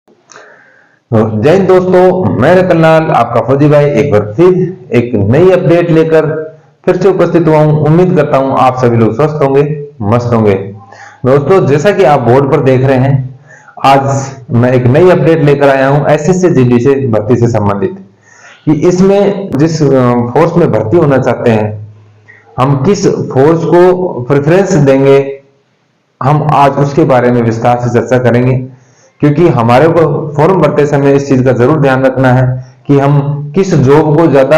जय हिंद दोस्तों, मैं रतनलाल आपका फौजी भाई एक बार फिर एक नई अपडेट लेकर फिर से उपस्थित हुआ हूं। उम्मीद करता हूं आप सभी लोग स्वस्थ होंगे, मस्त होंगे। दोस्तों, जैसा कि आप बोर्ड पर देख रहे हैं, आज मैं एक नई अपडेट लेकर आया हूं एसएससी जीडी से भर्ती से संबंधित कि इसमें जिस फोर्स में भर्ती होना चाहते हैं, हम किस फोर्स को प्रेफरेंस देंगे, हम आज उसके बारे में विस्तार से चर्चा करेंगे। क्योंकि हमारे को फॉर्म भरते समय इस चीज का जरूर ध्यान रखना है कि हम किस जॉब को ज्यादा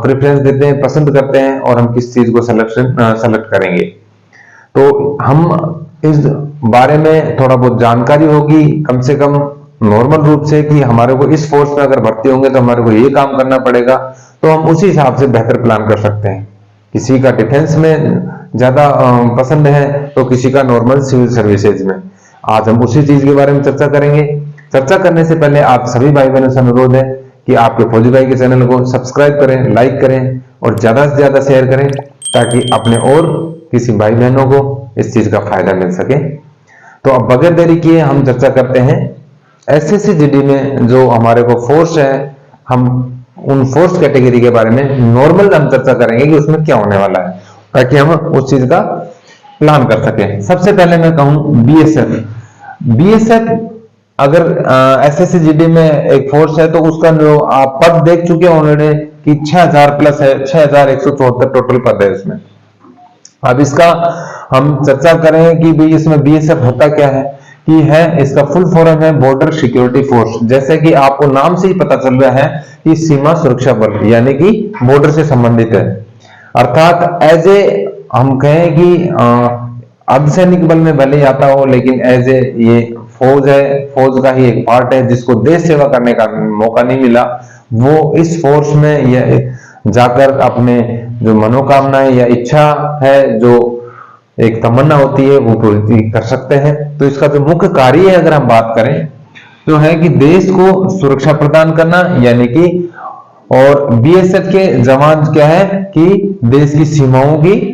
प्रेफरेंस देते हैं, पसंद करते हैं, और हम किस चीज को सेलेक्ट करेंगे। तो हम इस बारे में थोड़ा बहुत जानकारी होगी, कम से कम नॉर्मल रूप से, कि हमारे को इस फोर्स में अगर भर्ती होंगे तो हमारे को ये काम करना पड़ेगा, तो हम उसी हिसाब से बेहतर प्लान कर सकते हैं। किसी का डिफेंस में ज्यादा पसंद है तो किसी का नॉर्मल सिविल सर्विसेज में। आज हम उसी चीज के बारे में चर्चा करेंगे। चर्चा करने से पहले आप सभी भाई बहनों से अनुरोध है कि आपके फौजी भाई के चैनल को सब्सक्राइब करें, लाइक करें और ज्यादा से ज्यादा शेयर करें, ताकि अपने और किसी भाई बहनों को इस चीज का फायदा मिल सके। तो अब बगैर देरी किए हम चर्चा करते हैं एसएससी जीडी में जो हमारे को फोर्स है, हम उन फोर्स कैटेगरी के बारे में नॉर्मल हम चर्चा करेंगे कि उसमें क्या होने वाला है, ताकि हम उस चीज का प्लान कर सकें। सबसे पहले मैं कहूं बीएसएफ अगर एसएससी जीडी में एक फोर्स है तो उसका जो आप पद देख चुके हैं ऑलरेडी कि 6000 प्लस है, 6174 टोटल पद है इसमें। अब इसका हम चर्चा करें कि भाई इसमें बीएसएफ होता क्या है, कि है इसका फुल फॉर्म है बॉर्डर सिक्योरिटी फोर्स। जैसे कि आपको नाम से ही पता चल रहा है कि सीमा सुरक्षा बल, यानी कि बॉर्डर से संबंधित है। अर्थात एज ए हम कहें कि अर्धसैनिक बल में भले ही आता हो, लेकिन एज ए ये फौज है, फौज का ही एक पार्ट है। जिसको देश सेवा करने का मौका नहीं मिला, वो इस फोर्स में यह जाकर अपने जो मनोकामनाएं या इच्छा है, जो एक तमन्ना होती है, वो पूरी कर सकते हैं। तो इसका जो मुख्य कार्य है अगर हम बात करें तो है कि देश को सुरक्षा प्रदान करना, यानी कि, और बीएसएफ के जवान क्या है कि देश की सीमाओं की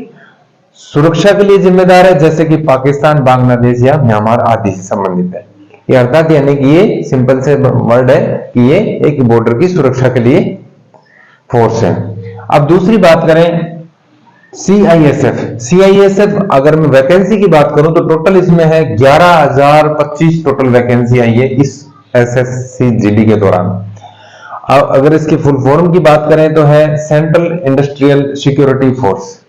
सुरक्षा के लिए जिम्मेदार है, जैसे कि पाकिस्तान, बांग्लादेश या म्यांमार आदि से संबंधित है। ये अर्थात यानी कि ये सिंपल से वर्ड है कि ये एक बॉर्डर की सुरक्षा के लिए फोर्स है। अब दूसरी बात करें सीआईएसएफ अगर मैं वैकेंसी की बात करूं तो टोटल इसमें है 11,025 टोटल वैकेंसी आई है इस एसएससी जीडी के दौरान। अगर इसकी फुल फॉर्म की बात करें तो है सेंट्रल इंडस्ट्रियल सिक्योरिटी फोर्स,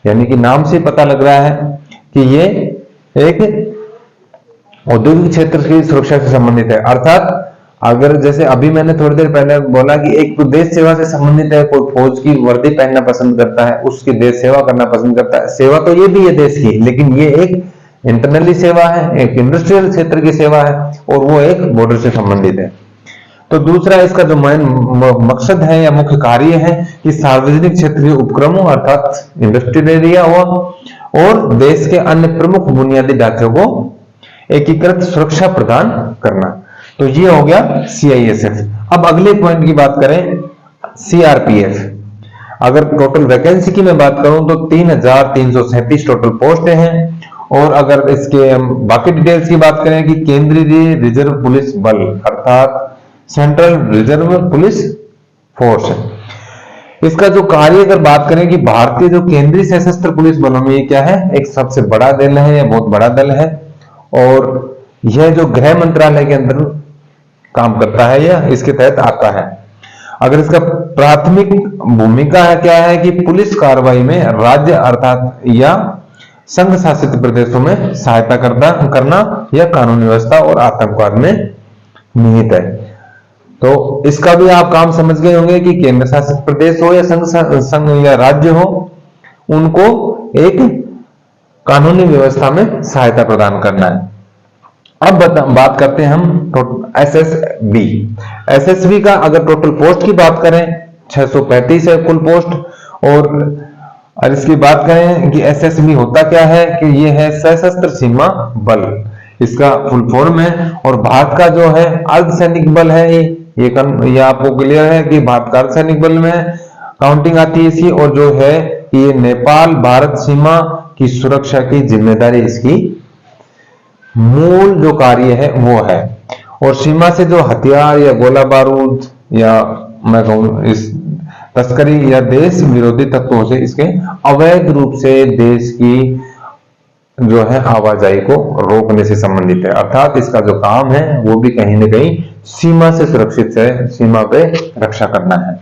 यानी कि नाम से पता लग रहा है कि ये एक औद्योगिक क्षेत्र की सुरक्षा से संबंधित है। अर्थात अगर जैसे अभी मैंने थोड़ी देर पहले बोला कि एक तो देश सेवा से संबंधित है, कोई फौज की वर्दी पहनना पसंद करता है, उसकी देश सेवा करना पसंद करता है। सेवा तो ये भी है देश की, लेकिन ये एक इंटरनली सेवा है, एक इंडस्ट्रियल क्षेत्र की सेवा है, और वो एक बॉर्डर से संबंधित है। तो दूसरा इसका जो मेन मकसद है या मुख्य कार्य है कि सार्वजनिक क्षेत्र के उपक्रमों अर्थात इंडस्ट्रियल एरिया हुआ और देश के अन्य प्रमुख बुनियादी ढांचों को एकीकृत सुरक्षा प्रदान करना। तो ये हो गया सीआईएसएफ। अब अगले पॉइंट की बात करें सीआरपीएफ। अगर टोटल वैकेंसी की मैं बात करूं तो 3,337 टोटल पोस्ट हैं। और अगर इसके बाकी डिटेल्स की बात करें कि केंद्रीय रिजर्व पुलिस बल अर्थात सेंट्रल रिजर्व पुलिस फोर्स है, इसका जो कार्य अगर बात करें कि भारतीय जो केंद्रीय सशस्त्र पुलिस बलों में क्या है, एक सबसे बड़ा दल है या बहुत बड़ा दल है, और यह जो गृह मंत्रालय के अंदर काम करता है या इसके तहत आता है। अगर इसका प्राथमिक भूमिका है क्या है कि पुलिस कार्रवाई में राज्य अर्थात या संघ शासित प्रदेशों में सहायता करना या कानून व्यवस्था और आतंकवाद में निहित है। तो इसका भी आप काम समझ गए होंगे कि केंद्र शासित प्रदेश हो या संघ या राज्य हो, उनको एक कानूनी व्यवस्था में सहायता प्रदान करना है। अब बात करते हैं हम एसएसबी का अगर टोटल पोस्ट की बात करें 635 है कुल पोस्ट। और इसकी बात करें कि एसएसबी होता क्या है कि ये है सशस्त्र सीमा बल, इसका फुल फॉर्म है। और भारत का जो है अर्धसैनिक बल है, ये आपको क्लियर है कि भारत का अर्धसैनिक बल में काउंटिंग आती है इसकी। और जो है ये नेपाल भारत सीमा की सुरक्षा की जिम्मेदारी इसकी मूल जो कार्य है वो है। और सीमा से जो हथियार या गोला बारूद या मैं कहूँ इस तस्करी या देश विरोधी तत्वों से इसके अवैध रूप से देश की जो है आवाजाही को रोकने से संबंधित है। अर्थात इसका जो काम है वो भी कहीं ना कहीं सीमा से सुरक्षित है, सीमा पे रक्षा करना है।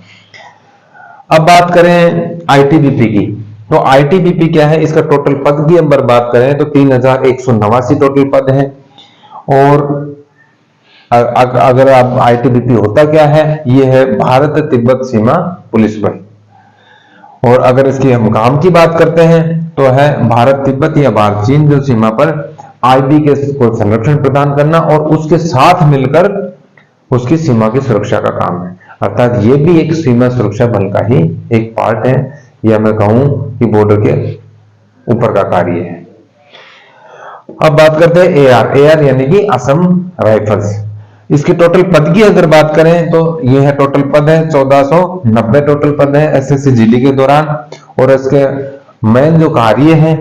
अब बात करें आईटीबीपी की, तो आईटीबीपी क्या है, इसका टोटल पद की अगर बात करें तो 3189 टोटल पद है। और अगर आप आईटीबीपी होता क्या है, ये है भारत तिब्बत सीमा पुलिस बल। और अगर इसकी हम काम की बात करते हैं तो है भारत तिब्बत या भारत चीन जो सीमा पर आईबी के को संरक्षण प्रदान करना और उसके साथ मिलकर उसकी सीमा की सुरक्षा का काम है। अर्थात ये भी एक सीमा सुरक्षा बल का ही एक पार्ट है, या मैं कहूं कि बॉर्डर के ऊपर का कार्य है। अब बात करते हैं एआर यानी कि असम राइफल्स। इसके टोटल पद की अगर बात करें तो ये है टोटल पद है 1490 टोटल पद है एसएससी-जीडी के दौरान। और इसके मेन जो कार्य है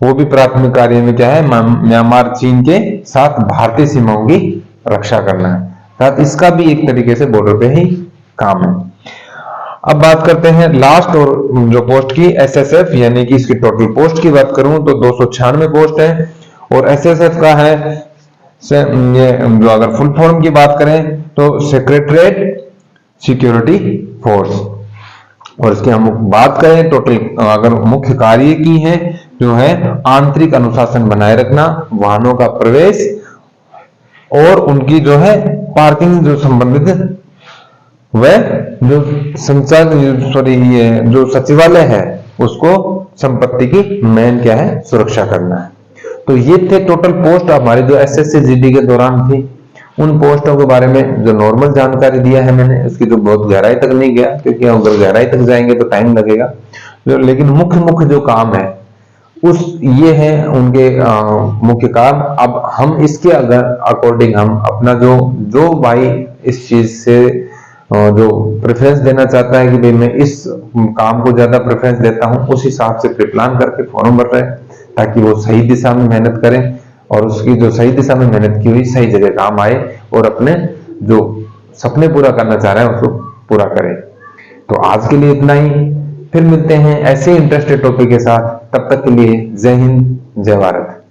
वो भी प्राथमिक कार्य में क्या है, म्यांमार चीन के साथ भारतीय सीमाओं की रक्षा करना है। साथ इसका भी एक तरीके से बॉर्डर पे ही काम है। अब बात करते हैं लास्ट और जो पोस्ट की एसएसएफ यानी कि इसकी टोटल पोस्ट की बात करूं तो 296 पोस्ट है। और एसएसएफ का है ये जो अगर फुल फॉर्म की बात करें तो सेक्रेटरीट सिक्योरिटी फोर्स। और इसकी हम बात करें टोटल अगर मुख्य कार्य की है जो है आंतरिक अनुशासन बनाए रखना, वाहनों का प्रवेश और उनकी जो है पार्किंग जो संबंधित वह जो संचार ये जो सचिवालय है उसको संपत्ति की मेन क्या है सुरक्षा करना है। तो ये थे टोटल पोस्ट हमारे जो एसएससी-जीडी के दौरान थी। उन पोस्टों के बारे में जो नॉर्मल जानकारी दिया है मैंने, उसकी तो बहुत गहराई तक नहीं गया क्योंकि अगर गहराई तक जाएंगे तो टाइम लगेगा। लेकिन मुख्य जो काम है उस ये है उनके मुख्य काम। अब हम इसके अगर अकॉर्डिंग हम अपना जो भाई इस चीज से जो प्रेफरेंस देना चाहता है कि भाई मैं इस काम को ज्यादा प्रेफरेंस देता हूं, उस हिसाब से प्री प्लान करके फॉर्म भर रहे हैं ताकि वो सही दिशा में मेहनत करें और उसकी जो सही दिशा में मेहनत की हुई सही जगह काम आए और अपने जो सपने पूरा करना चाह रहे हैं उसको पूरा करें। तो आज के लिए इतना ही, फिर मिलते हैं ऐसे इंटरेस्टेड टॉपिक के साथ। तब तक के लिए जय हिंद, जय भारत।